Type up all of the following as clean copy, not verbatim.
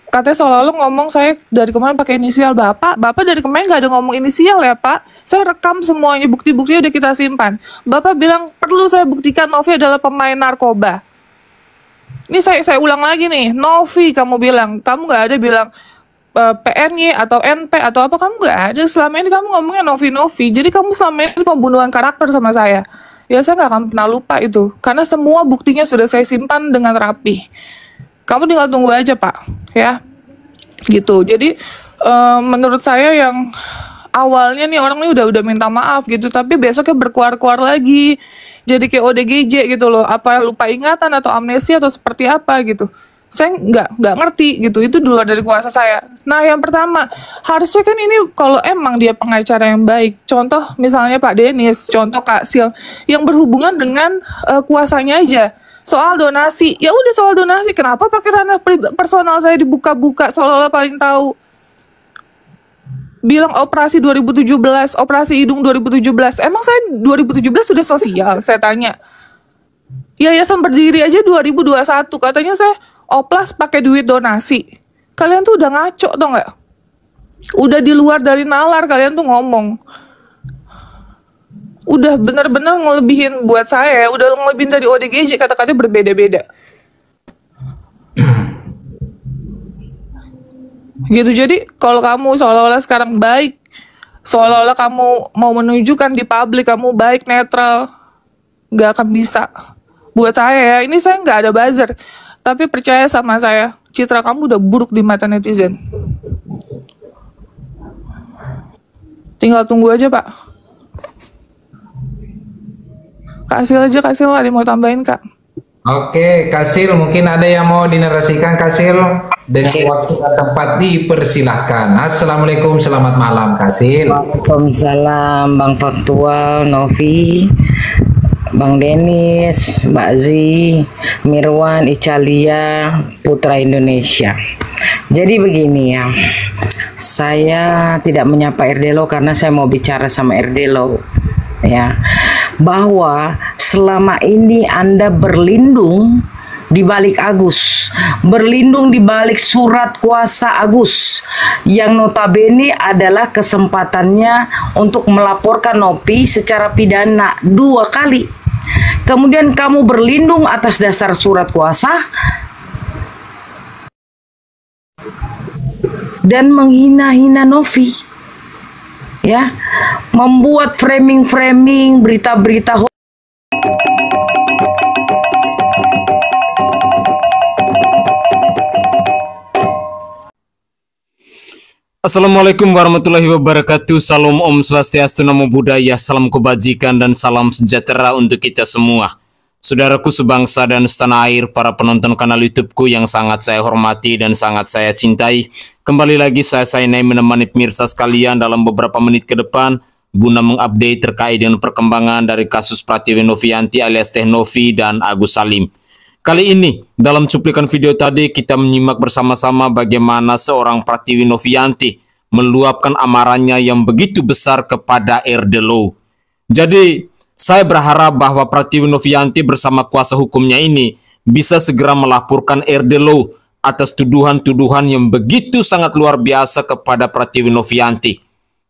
Katanya seolah-olah ngomong saya dari kemarin pakai inisial Bapak. Bapak dari kemarin nggak ada ngomong inisial ya Pak. Saya rekam semuanya, bukti-buktinya udah kita simpan. Bapak bilang perlu saya buktikan Novi adalah pemain narkoba. Ini saya ulang lagi nih, Novi kamu bilang, kamu nggak ada bilang PNY atau NP atau apa, kamu nggak ada. Selama ini kamu ngomongnya Novi. Jadi kamu selama ini pembunuhan karakter sama saya. Ya saya nggak akan pernah lupa itu, karena semua buktinya sudah saya simpan dengan rapi. Kamu tinggal tunggu aja Pak, ya. Gitu. Jadi menurut saya yang awalnya nih orang ini udah minta maaf gitu, tapi besoknya berkuar-kuar lagi. Jadi kayak ODGJ gitu loh, apa lupa ingatan atau amnesia atau seperti apa gitu. Saya nggak ngerti gitu, itu di luar dari kuasa saya. Nah yang pertama, harusnya kan ini kalau emang dia pengacara yang baik, contoh misalnya Pak Denis, contoh Kak Sil, yang berhubungan dengan kuasanya aja. Soal donasi, ya udah soal donasi, kenapa pakai ranah personal saya dibuka-buka seolah-olah paling tahu. Bilang operasi 2017, operasi hidung 2017. Emang saya 2017 sudah sosial, saya tanya. Yayasan berdiri aja 2021, katanya saya oplas pakai duit donasi. Kalian tuh udah ngaco tau nggak? Udah di luar dari nalar kalian tuh ngomong. Udah bener-bener ngelebihin buat saya, udah ngelebihin dari ODGJ, kata-katanya berbeda-beda. Gitu. Jadi kalau kamu seolah-olah sekarang baik, seolah-olah kamu mau menunjukkan di publik kamu baik, netral, nggak akan bisa. Buat saya ya, ini saya nggak ada buzzer, tapi percaya sama saya, citra kamu udah buruk di mata netizen. Tinggal tunggu aja Pak. Kasih aja, Kasih ada yang mau tambahin Kak? Oke, Kasil, mungkin ada yang mau dinarasikan, Kasil? Dengan waktu dan tempat dipersilahkan. Assalamualaikum, selamat malam, Kasil. Waalaikumsalam, Bang Faktual, Novi, Bang Denis, Mbak Zi, Mirwan, Icalia, Putra Indonesia. Jadi begini ya, saya tidak menyapa Erdelo karena saya mau bicara sama Erdelo, ya, bahwa selama ini Anda berlindung di balik Agus, berlindung di balik surat kuasa Agus, yang notabene adalah kesempatannya untuk melaporkan Novi secara pidana 2 kali. Kemudian kamu berlindung atas dasar surat kuasa dan menghina-hina Novi, ya, membuat framing-framing berita-berita hoax. Assalamualaikum warahmatullahi wabarakatuh. Salam Om Swastiastu, Namo Buddhaya, salam kebajikan dan salam sejahtera untuk kita semua. Saudaraku sebangsa dan setanah air, para penonton kanal YouTubeku yang sangat saya hormati dan sangat saya cintai. Kembali lagi saya menemani pemirsa sekalian dalam beberapa menit ke depan guna mengupdate terkait dengan perkembangan dari kasus Pratiwi Novianti alias Teh Novi dan Agus Salim. Kali ini, dalam cuplikan video tadi, kita menyimak bersama-sama bagaimana seorang Pratiwi Novianti meluapkan amarahnya yang begitu besar kepada Erdelo. Jadi, saya berharap bahwa Pratiwi Novianti bersama kuasa hukumnya ini bisa segera melaporkan Erdelo atas tuduhan-tuduhan yang begitu sangat luar biasa kepada Pratiwi Novianti.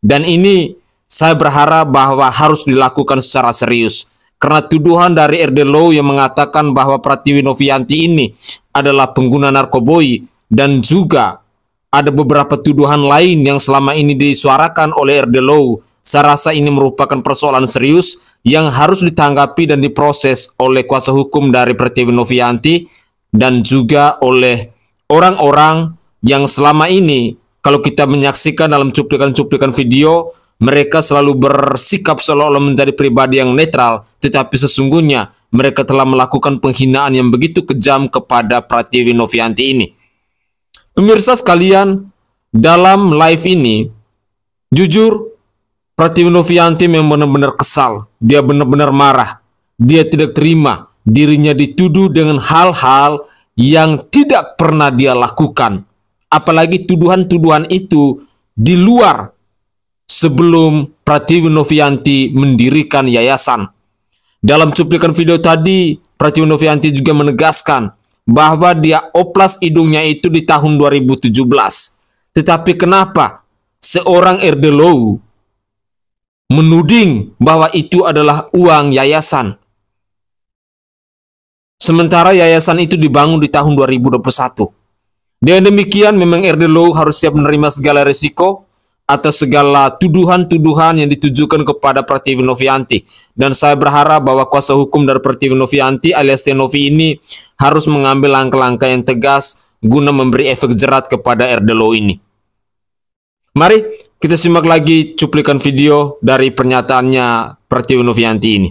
Dan ini, saya berharap bahwa harus dilakukan secara serius. Karena tuduhan dari Erdelo yang mengatakan bahwa Pratiwi Novianti ini adalah pengguna narkoboi, dan juga ada beberapa tuduhan lain yang selama ini disuarakan oleh Erdelo. Saya rasa ini merupakan persoalan serius yang harus ditanggapi dan diproses oleh kuasa hukum dari Pratiwi Novianti dan juga oleh orang-orang yang selama ini, kalau kita menyaksikan dalam cuplikan-cuplikan video, mereka selalu bersikap seolah-olah menjadi pribadi yang netral, tetapi sesungguhnya mereka telah melakukan penghinaan yang begitu kejam kepada Pratiwi Novianti ini. Pemirsa sekalian, dalam live ini, jujur, Pratiwi Novianti memang benar-benar kesal. Dia benar-benar marah. Dia tidak terima dirinya dituduh dengan hal-hal yang tidak pernah dia lakukan. Apalagi tuduhan-tuduhan itu di luar sebelum Pratiwi Novianti mendirikan yayasan. Dalam cuplikan video tadi, Pratiwi Novianti juga menegaskan bahwa dia oplas hidungnya itu di tahun 2017. Tetapi kenapa seorang RD Low menuding bahwa itu adalah uang yayasan? Sementara yayasan itu dibangun di tahun 2021. Dengan demikian memang RD Low harus siap menerima segala risiko atas segala tuduhan-tuduhan yang ditujukan kepada Pratiwi Novianti. Dan saya berharap bahwa kuasa hukum dari Pratiwi Novianti alias Tenovi ini harus mengambil langkah-langkah yang tegas guna memberi efek jerat kepada RD Low ini. Mari kita simak lagi cuplikan video dari pernyataannya Pratiwi Novianti ini.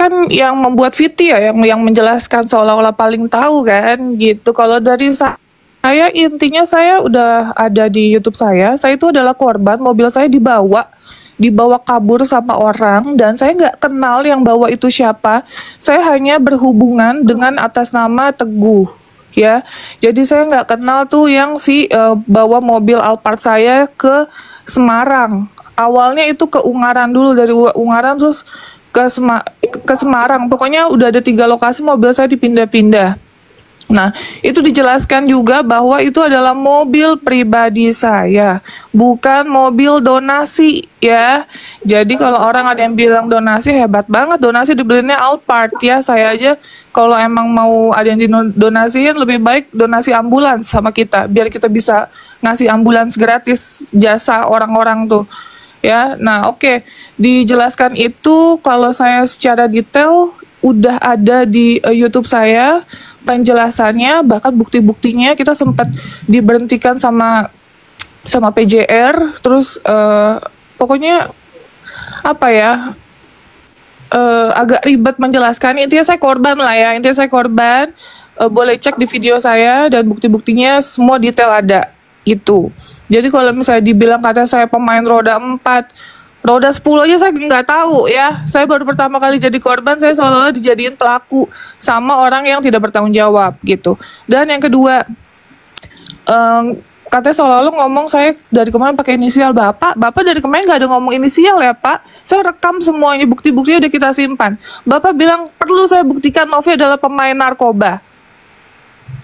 Kan yang membuat VT ya, yang menjelaskan seolah-olah paling tahu kan gitu. Kalau dari saya intinya saya udah ada di YouTube saya itu adalah korban, mobil saya dibawa kabur sama orang dan saya nggak kenal yang bawa itu siapa. Saya hanya berhubungan dengan atas nama Teguh ya. Jadi saya nggak kenal tuh yang bawa mobil Alphard saya ke Semarang. Awalnya itu ke Ungaran dulu, dari Ungaran terus ke Semarang. Pokoknya udah ada 3 lokasi mobil saya dipindah-pindah. Nah, itu dijelaskan juga bahwa itu adalah mobil pribadi saya, bukan mobil donasi ya. Jadi kalau orang ada yang bilang donasi, hebat banget, donasi dibelinya Alphard ya. Saya aja kalau emang mau ada yang didonasiin, lebih baik donasi ambulans sama kita, biar kita bisa ngasih ambulans gratis, jasa orang-orang tuh ya. Nah, oke. Dijelaskan itu kalau saya secara detail udah ada di YouTube saya penjelasannya, bahkan bukti-buktinya. Kita sempat diberhentikan sama PJR, terus pokoknya apa ya, agak ribet menjelaskan. Intinya saya korban lah ya, boleh cek di video saya dan bukti-buktinya semua detail ada gitu. Jadi kalau misalnya dibilang kata saya pemain roda 4, roda 10 aja saya nggak tahu ya. Saya baru pertama kali jadi korban, saya seolah-olah dijadiin pelaku sama orang yang tidak bertanggung jawab gitu. Dan yang kedua, katanya seolah-olah ngomong saya dari kemarin pakai inisial Bapak dari kemarin nggak ada ngomong inisial ya Pak. Saya rekam semuanya, bukti-buktinya udah kita simpan. Bapak bilang perlu saya buktikan Novi adalah pemain narkoba.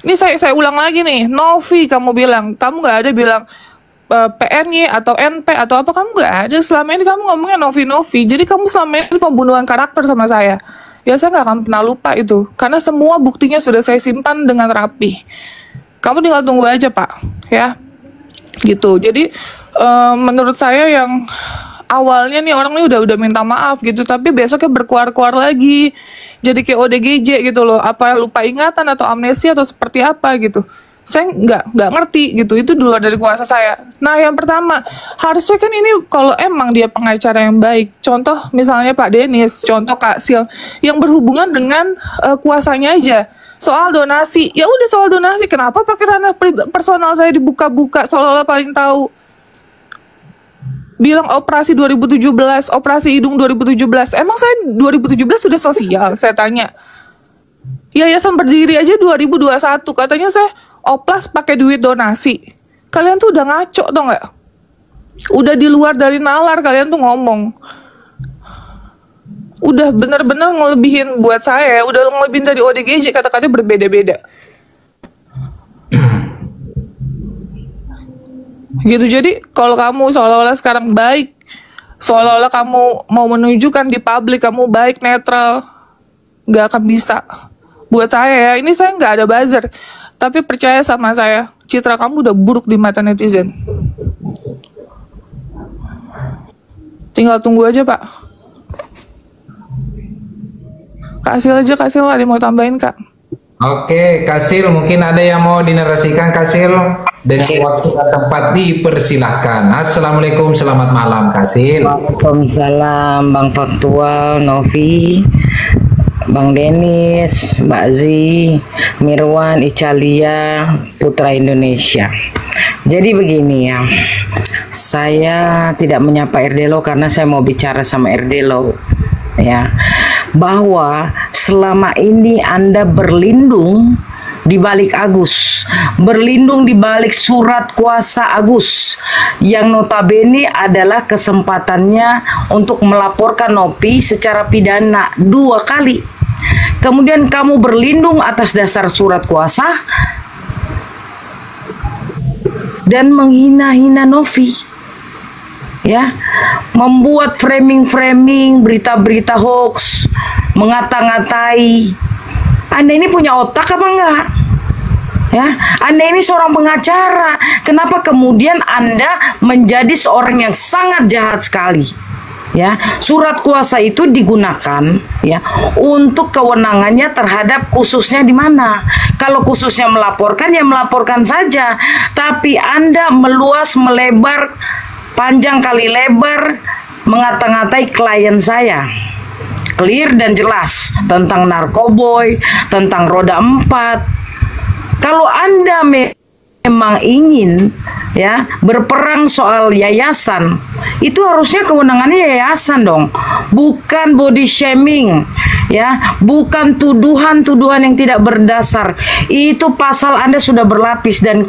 Ini saya ulang lagi nih, Novi kamu bilang, kamu nggak ada bilang PNY atau NP atau apa, kamu nggak ada. Selama ini kamu ngomongnya Novi. Jadi kamu selama ini pembunuhan karakter sama saya. Ya saya nggak akan pernah lupa itu, karena semua buktinya sudah saya simpan dengan rapi. Kamu tinggal tunggu aja Pak, ya. Gitu. Jadi menurut saya yang awalnya nih orang ini udah minta maaf gitu, tapi besoknya berkuar-kuar lagi. Jadi kayak ODGJ gitu loh. Apa lupa ingatan atau amnesia atau seperti apa gitu. Saya nggak ngerti gitu, itu di luar dari kuasa saya. Nah yang pertama, harusnya kan ini kalau emang dia pengacara yang baik, contoh misalnya Pak Denis, contoh Kak Sil, yang berhubungan dengan kuasanya aja. Soal donasi, ya udah soal donasi, kenapa pakai ranah personal saya dibuka-buka seolah-olah paling tahu. Bilang operasi 2017, operasi hidung 2017, emang saya 2017 sudah sosial, saya tanya. Yayasan berdiri aja 2021, katanya saya oplas pakai duit donasi. Kalian tuh udah ngaco tau nggak? Udah di luar dari nalar kalian tuh ngomong. Udah bener-bener ngelebihin buat saya, udah ngelebihin dari ODGJ, kata-katanya berbeda-beda. Gitu. Jadi kalau kamu seolah-olah sekarang baik, seolah-olah kamu mau menunjukkan di publik kamu baik, netral, nggak akan bisa. Buat saya ya, ini saya nggak ada buzzer, tapi percaya sama saya, citra kamu udah buruk di mata netizen. Tinggal tunggu aja Pak. Kasih aja, ada yang mau tambahin Kak? Oke, Kasil, mungkin ada yang mau dinarasikan, Kasil? Dengan waktu dan tempat dipersilahkan. Assalamualaikum, selamat malam, Kasil. Waalaikumsalam Bang Faktual, Novi, Bang Denis, Mbak Zi, Mirwan, Icalia, Putra Indonesia. Jadi begini ya, saya tidak menyapa RD Low karena saya mau bicara sama RD Low ya, bahwa selama ini Anda berlindung di balik Agus, berlindung di balik surat kuasa Agus yang notabene adalah kesempatannya untuk melaporkan Novi secara pidana 2 kali kemudian kamu berlindung atas dasar surat kuasa dan menghina-hina Novi, ya, membuat framing-framing berita-berita hoax, mengata-ngatai. Anda ini punya otak apa enggak? Ya, Anda ini seorang pengacara. Kenapa kemudian Anda menjadi seorang yang sangat jahat sekali? Ya, surat kuasa itu digunakan ya untuk kewenangannya terhadap khususnya di mana. Kalau khususnya melaporkan ya melaporkan saja, tapi Anda meluas melebar panjang kali lebar mengata-ngatai klien saya. Clear dan jelas tentang narkoboy, tentang roda 4. Kalau Anda memang ingin ya berperang soal yayasan, itu harusnya kewenangannya yayasan dong, bukan body shaming, ya, bukan tuduhan-tuduhan yang tidak berdasar. Itu pasal Anda sudah berlapis, dan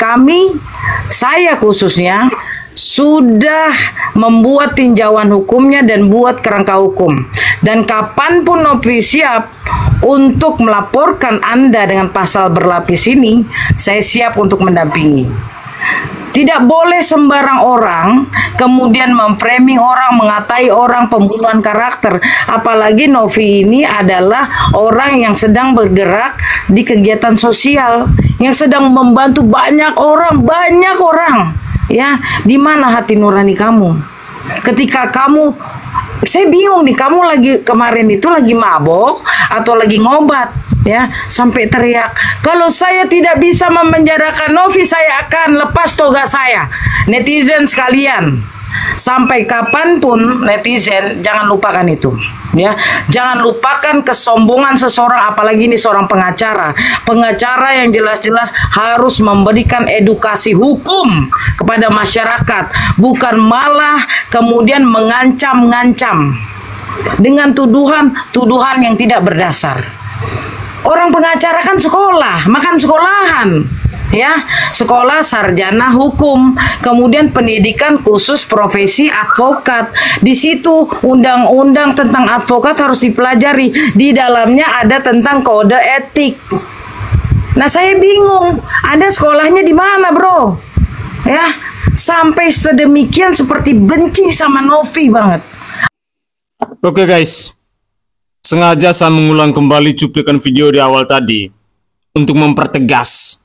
saya khususnya sudah membuat tinjauan hukumnya dan buat kerangka hukum. Dan kapanpun Novi siap untuk melaporkan Anda dengan pasal berlapis ini, saya siap untuk mendampingi. Tidak boleh sembarang orang kemudian memframing orang, mengatai orang, pembunuhan karakter. Apalagi Novi ini adalah orang yang sedang bergerak di kegiatan sosial, yang sedang membantu banyak orang. Ya, di mana hati nurani kamu? Ketika kamu, saya bingung nih, kamu kemarin itu lagi mabok atau lagi ngobat, ya, sampai teriak, kalau saya tidak bisa memenjarakan Novi, saya akan lepas toga saya. Netizen sekalian, sampai kapanpun netizen, jangan lupakan itu, ya, jangan lupakan kesombongan seseorang, apalagi ini seorang pengacara yang jelas-jelas harus memberikan edukasi hukum kepada masyarakat, bukan malah kemudian mengancam-ngancam dengan tuduhan yang tidak berdasar. Orang pengacara kan sekolah, makan sekolahan, ya, sekolah sarjana hukum, kemudian pendidikan khusus profesi advokat. Di situ undang-undang tentang advokat harus dipelajari. Di dalamnya ada tentang kode etik. Nah, saya bingung, Anda sekolahnya di mana, bro? Ya, sampai sedemikian seperti benci sama Novi banget. Oke guys, sengaja saya mengulang kembali cuplikan video di awal tadi untuk mempertegas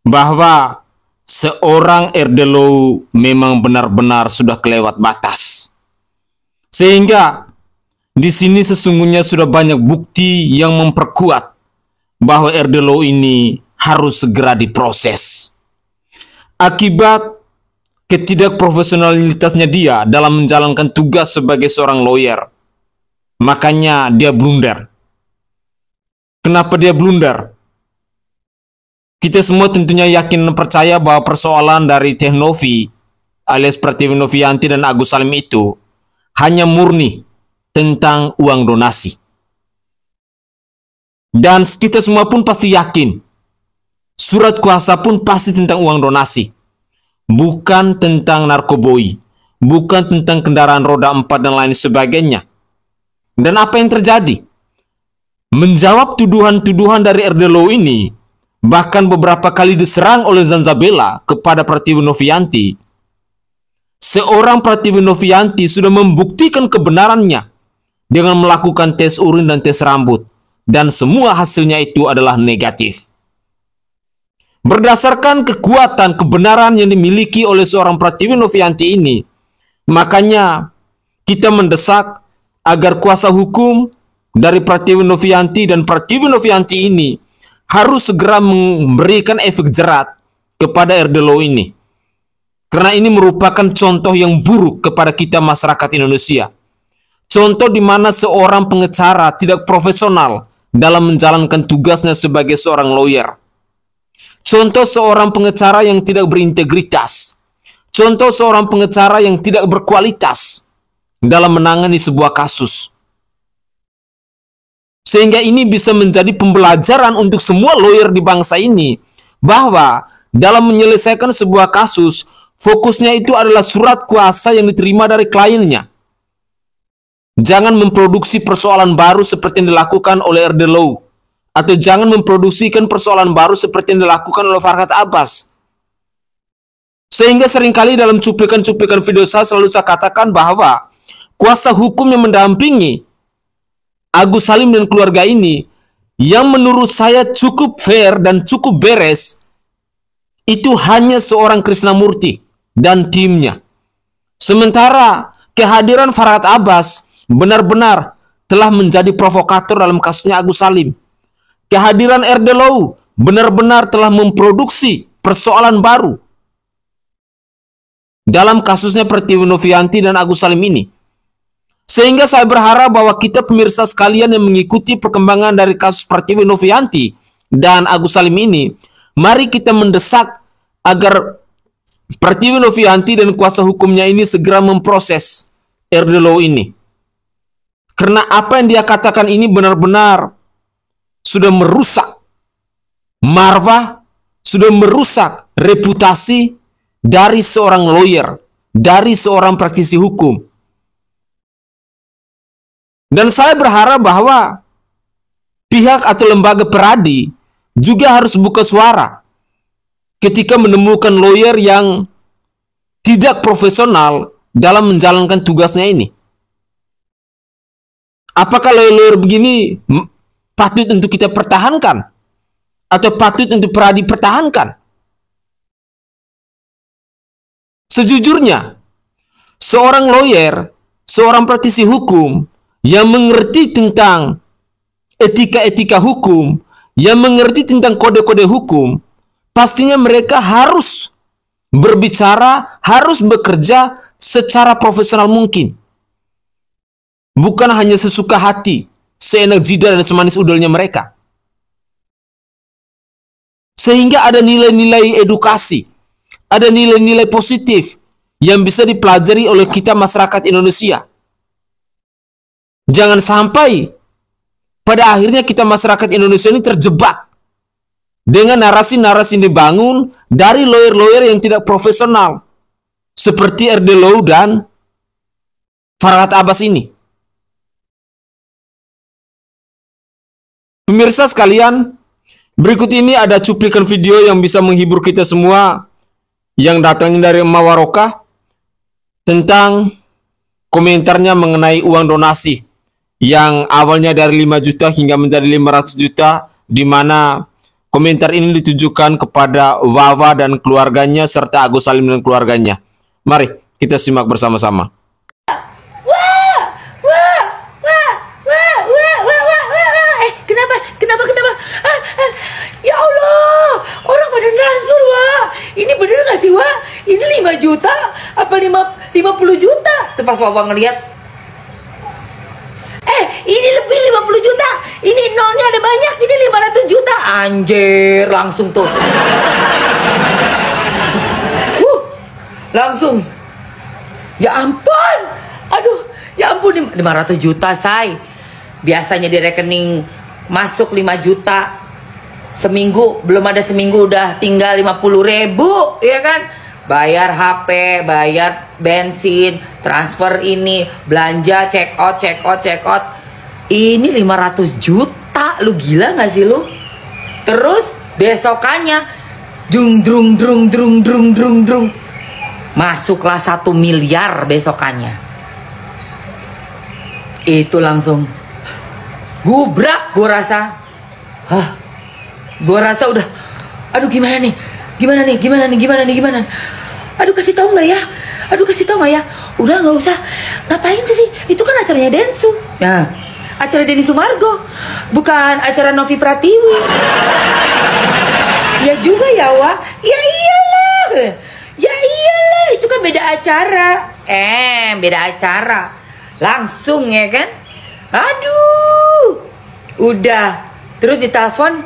bahwa seorang Erdelo memang benar-benar sudah kelewat batas. Sehingga di sini sesungguhnya sudah banyak bukti yang memperkuat bahwa Erdelo ini harus segera diproses. Akibat ketidakprofesionalitasnya dia dalam menjalankan tugas sebagai seorang lawyer, makanya dia blunder. Kenapa dia blunder? Kita semua tentunya yakin dan percaya bahwa persoalan dari Teh Novi alias Pratiwi Novianti dan Agus Salim itu hanya murni tentang uang donasi. Dan kita semua pun pasti yakin surat kuasa pun pasti tentang uang donasi, bukan tentang narkoboy, bukan tentang kendaraan roda 4 dan lain sebagainya. Dan apa yang terjadi? Menjawab tuduhan-tuduhan dari Erdelo ini, bahkan beberapa kali diserang oleh Zanzabela kepada Pratiwi Novianti. Seorang Pratiwi Novianti sudah membuktikan kebenarannya dengan melakukan tes urin dan tes rambut, dan semua hasilnya itu adalah negatif. Berdasarkan kekuatan kebenaran yang dimiliki oleh seorang Pratiwi Novianti ini, makanya kita mendesak agar kuasa hukum dari Pratiwi Novianti dan Pratiwi Novianti ini harus segera memberikan efek jerat kepada Erdelo ini. Karena ini merupakan contoh yang buruk kepada kita masyarakat Indonesia. Contoh di mana seorang pengacara tidak profesional dalam menjalankan tugasnya sebagai seorang lawyer. Contoh seorang pengacara yang tidak berintegritas. Contoh seorang pengacara yang tidak berkualitas dalam menangani sebuah kasus. Sehingga ini bisa menjadi pembelajaran untuk semua lawyer di bangsa ini, bahwa dalam menyelesaikan sebuah kasus, fokusnya itu adalah surat kuasa yang diterima dari kliennya. Jangan memproduksi persoalan baru seperti yang dilakukan oleh RD Law. Atau jangan memproduksikan persoalan baru seperti yang dilakukan oleh Farhad Abbas. Sehingga seringkali dalam cuplikan-cuplikan video saya selalu saya katakan bahwa kuasa hukum yang mendampingi Agus Salim dan keluarga ini, yang menurut saya cukup fair dan cukup beres, itu hanya seorang Krisnamurti dan timnya. Sementara kehadiran Farhad Abbas benar-benar telah menjadi provokator dalam kasusnya Agus Salim. Kehadiran RD Law benar-benar telah memproduksi persoalan baru dalam kasusnya Pertiwi Novianti dan Agus Salim ini. Sehingga saya berharap bahwa kita pemirsa sekalian yang mengikuti perkembangan dari kasus Pertiwi Novianti dan Agus Salim ini, mari kita mendesak agar Pertiwi Novianti dan kuasa hukumnya ini segera memproses RD Law ini. Karena apa yang dia katakan ini benar-benar sudah merusak marwah, sudah merusak reputasi dari seorang lawyer, dari seorang praktisi hukum. Dan saya berharap bahwa pihak atau lembaga peradi juga harus buka suara ketika menemukan lawyer yang tidak profesional dalam menjalankan tugasnya ini. Apakah lawyer begini patut untuk kita pertahankan? Atau patut untuk peradi pertahankan? Sejujurnya, seorang lawyer, seorang praktisi hukum yang mengerti tentang etika-etika hukum, yang mengerti tentang kode-kode hukum, pastinya mereka harus berbicara, harus bekerja secara profesional mungkin. Bukan hanya sesuka hati, seenak jidat dan semanis udalnya mereka. Sehingga ada nilai-nilai edukasi, ada nilai-nilai positif yang bisa dipelajari oleh kita masyarakat Indonesia. Jangan sampai pada akhirnya kita masyarakat Indonesia ini terjebak dengan narasi-narasi yang dibangun dari lawyer-lawyer yang tidak profesional seperti RD Law dan Farhad Abbas ini. Pemirsa sekalian, berikut ini ada cuplikan video yang bisa menghibur kita semua yang datangnya dari Emak Warokah tentang komentarnya mengenai uang donasi yang awalnya dari 5 juta hingga menjadi 500 juta, di mana komentar ini ditujukan kepada Wawa dan keluarganya serta Agus Salim dan keluarganya. Mari kita simak bersama-sama. Kenapa? Ya Allah, orang pada transfer, Wak. Ini bener gak sih, Wak? Ini 5 juta? Apa 50 juta? Tuh pas Wawa ngeliat, ini lebih 50 juta. Ini nolnya ada banyak, ini 500 juta. Anjir, langsung tuh. Langsung. Ya ampun. Aduh, ya ampun, 500 juta, say. Biasanya di rekening masuk 5 juta seminggu, belum ada seminggu udah tinggal 50.000, ya kan? Bayar HP, bayar bensin, transfer ini, belanja, check out. Ini 500 juta, lu gila gak sih lu? Terus besokannya drung, masuklah 1 miliar besokannya. Itu langsung gubrak, gue rasa. Gue rasa udah, aduh gimana nih? Aduh kasih tau nggak ya? Udah nggak usah. Ngapain sih? Itu kan acaranya Densu. Nah, acara Denny Sumargo, bukan acara Novi Pratiwi. Ya juga ya, Wak. Ya iyalah, itu kan beda acara. Beda acara. Langsung ya kan? Aduh, udah. Terus ditelepon,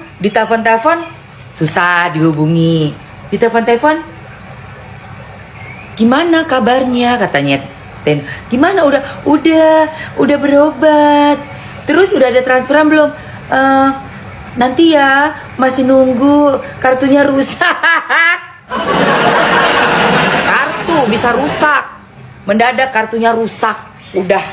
susah dihubungi. Ditelepon, gimana kabarnya, katanya Ten. Gimana, udah berobat. Terus udah ada transferan belum? Nanti ya, masih nunggu, kartunya rusak. Kartu bisa rusak mendadak, kartunya rusak. Udah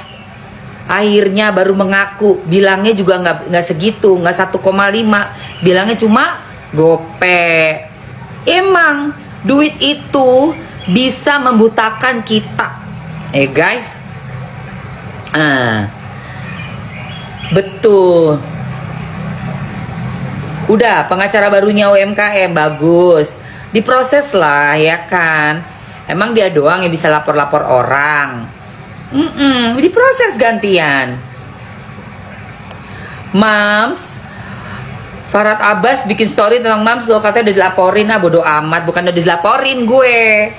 Akhirnya baru mengaku, bilangnya juga nggak segitu, nggak 1,5, bilangnya cuma gope. Emang duit itu bisa membutakan kita, guys. Betul. Udah, pengacara barunya UMKM bagus, diproses lah ya kan. Emang dia doang yang bisa lapor-lapor orang. Diproses gantian. Mams, Farhad Abbas bikin story tentang Mams, lo katanya udah dilaporin. Bodo amat, bukan udah dilaporin gue.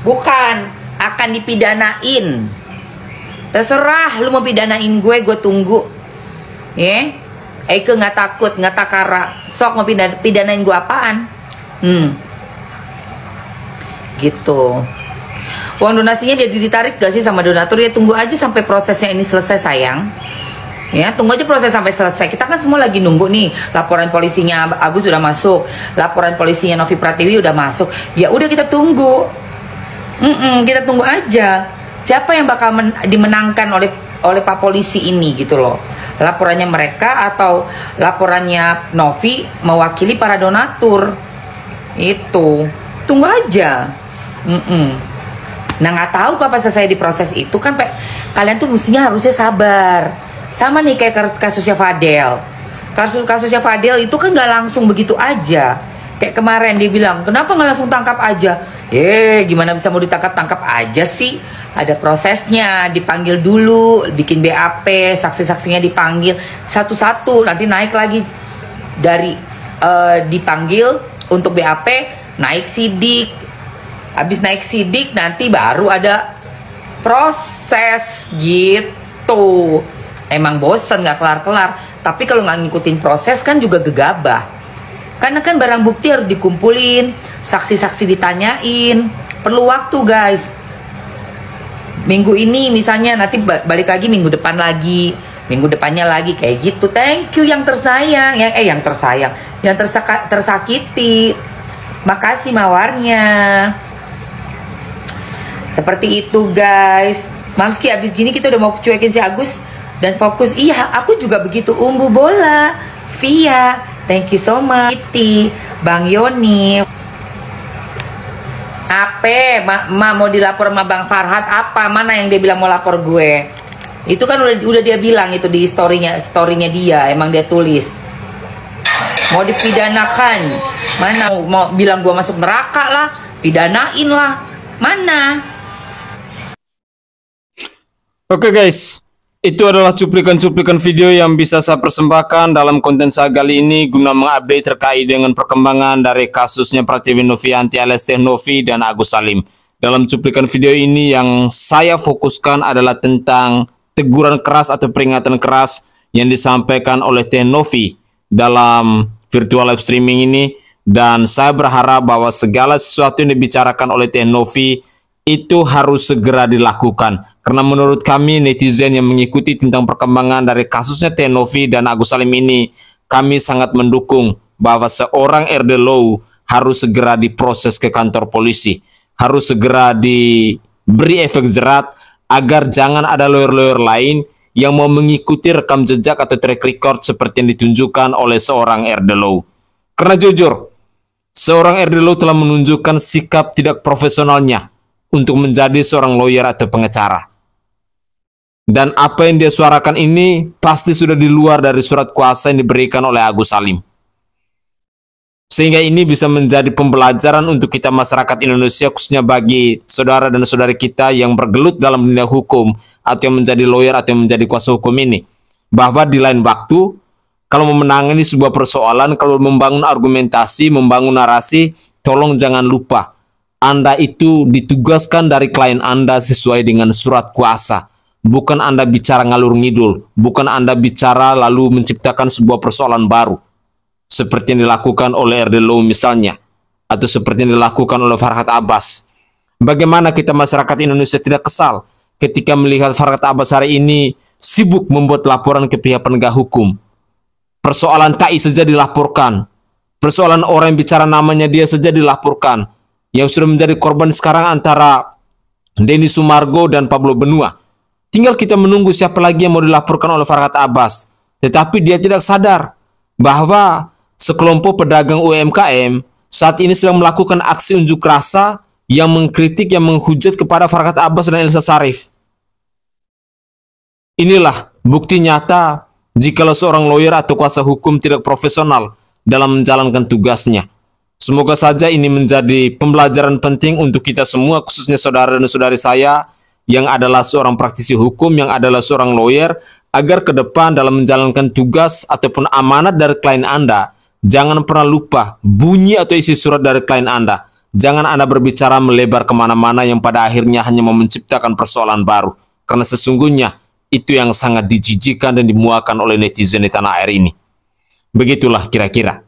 Bukan, akan dipidanain. Terserah lu mau pidanain gue tunggu. Eike nggak takut, nggak takara. Sok mau pidanain gue apaan? Gitu. Uang donasinya dia ditarik gak sih sama donatur? Ya tunggu aja sampai prosesnya ini selesai sayang. Ya tunggu aja proses sampai selesai. Kita kan semua lagi nunggu nih. Laporan polisinya Agus udah masuk, laporan polisinya Novi Pratiwi udah masuk. Ya udah kita tunggu. Kita tunggu aja. Siapa yang bakal dimenangkan oleh Pak Polisi ini gitu loh. Laporannya mereka atau laporannya Novi mewakili para donatur. Itu tunggu aja. Nah nggak tahu kapan selesai diproses itu kan, kalian tuh mestinya harusnya sabar. Sama nih kayak kasusnya Fadel. Kasusnya Fadel itu kan nggak langsung begitu aja. Kayak kemarin dia bilang, kenapa nggak langsung tangkap aja? Gimana bisa mau ditangkap aja sih? Ada prosesnya, dipanggil dulu, bikin BAP, saksi-saksinya dipanggil satu-satu, nanti naik lagi dari dipanggil untuk BAP, naik sidik. Habis naik sidik nanti baru ada proses gitu. Emang bosen nggak kelar-kelar. Tapi kalau nggak ngikutin proses kan juga gegabah. Karena kan barang bukti harus dikumpulin, saksi-saksi ditanyain, perlu waktu guys. Minggu ini misalnya, nanti balik lagi minggu depan lagi, minggu depannya lagi kayak gitu. Thank you yang tersayang, yang tersayang, yang tersakiti. Makasih mawarnya. Seperti itu guys. Mamski abis gini kita udah mau cuekin si Agus dan fokus. Iya aku juga begitu. Umbu bola Via, thank you so much. Bang Yoni, apa mau dilapor sama Bang Farhad? Apa mana yang dia bilang mau lapor gue? Itu kan udah dia bilang itu di storynya dia. Emang dia tulis mau dipidanakan. Mana mau bilang gue masuk neraka lah, pidanain lah. Mana? Oke guys, itu adalah cuplikan-cuplikan video yang bisa saya persembahkan dalam konten saya kali ini guna mengupdate terkait dengan perkembangan dari kasusnya Pratiwi Novianti alias Teh Novi dan Agus Salim. Dalam cuplikan video ini yang saya fokuskan adalah tentang teguran keras atau peringatan keras yang disampaikan oleh Teh Novi dalam virtual live streaming ini, dan saya berharap bahwa segala sesuatu yang dibicarakan oleh Teh Novi itu harus segera dilakukan. Karena menurut kami netizen yang mengikuti tentang perkembangan dari kasusnya Teh Novi dan Agus Salim ini, kami sangat mendukung bahwa seorang RD Low harus segera diproses ke kantor polisi, harus segera diberi efek jerat agar jangan ada lawyer-lawyer lain yang mau mengikuti rekam jejak atau track record seperti yang ditunjukkan oleh seorang RD Low. Karena jujur, seorang RD Low telah menunjukkan sikap tidak profesionalnya untuk menjadi seorang lawyer atau pengacara. Dan apa yang dia suarakan ini pasti sudah di luar dari surat kuasa yang diberikan oleh Agus Salim. Sehingga ini bisa menjadi pembelajaran untuk kita masyarakat Indonesia, khususnya bagi saudara dan saudari kita yang bergelut dalam dunia hukum atau yang menjadi lawyer atau yang menjadi kuasa hukum ini. Bahwa di lain waktu, kalau memenangani sebuah persoalan, kalau membangun argumentasi, membangun narasi, tolong jangan lupa Anda itu ditugaskan dari klien Anda sesuai dengan surat kuasa. Bukan Anda bicara ngalur ngidul, bukan Anda bicara lalu menciptakan sebuah persoalan baru. Seperti yang dilakukan oleh RD Low misalnya, atau seperti yang dilakukan oleh Farhad Abbas. Bagaimana kita masyarakat Indonesia tidak kesal ketika melihat Farhad Abbas hari ini sibuk membuat laporan ke pihak penegak hukum. Persoalan KI saja dilaporkan. Persoalan orang yang bicara namanya dia saja dilaporkan. Yang sudah menjadi korban sekarang antara Denny Sumargo dan Pablo Benua. Tinggal kita menunggu siapa lagi yang mau dilaporkan oleh Farhad Abbas. Tetapi dia tidak sadar bahwa sekelompok pedagang UMKM saat ini sedang melakukan aksi unjuk rasa yang mengkritik, yang menghujat kepada Farhad Abbas dan Elsa Sharif. Inilah bukti nyata jikalau seorang lawyer atau kuasa hukum tidak profesional dalam menjalankan tugasnya. Semoga saja ini menjadi pembelajaran penting untuk kita semua, khususnya saudara dan saudari saya yang adalah seorang praktisi hukum, yang adalah seorang lawyer, agar ke depan dalam menjalankan tugas ataupun amanat dari klien Anda, jangan pernah lupa bunyi atau isi surat dari klien Anda. Jangan Anda berbicara melebar kemana-mana yang pada akhirnya hanya mau menciptakan persoalan baru. Karena sesungguhnya itu yang sangat dijijikkan dan dimuakan oleh netizen di tanah air ini. Begitulah kira-kira.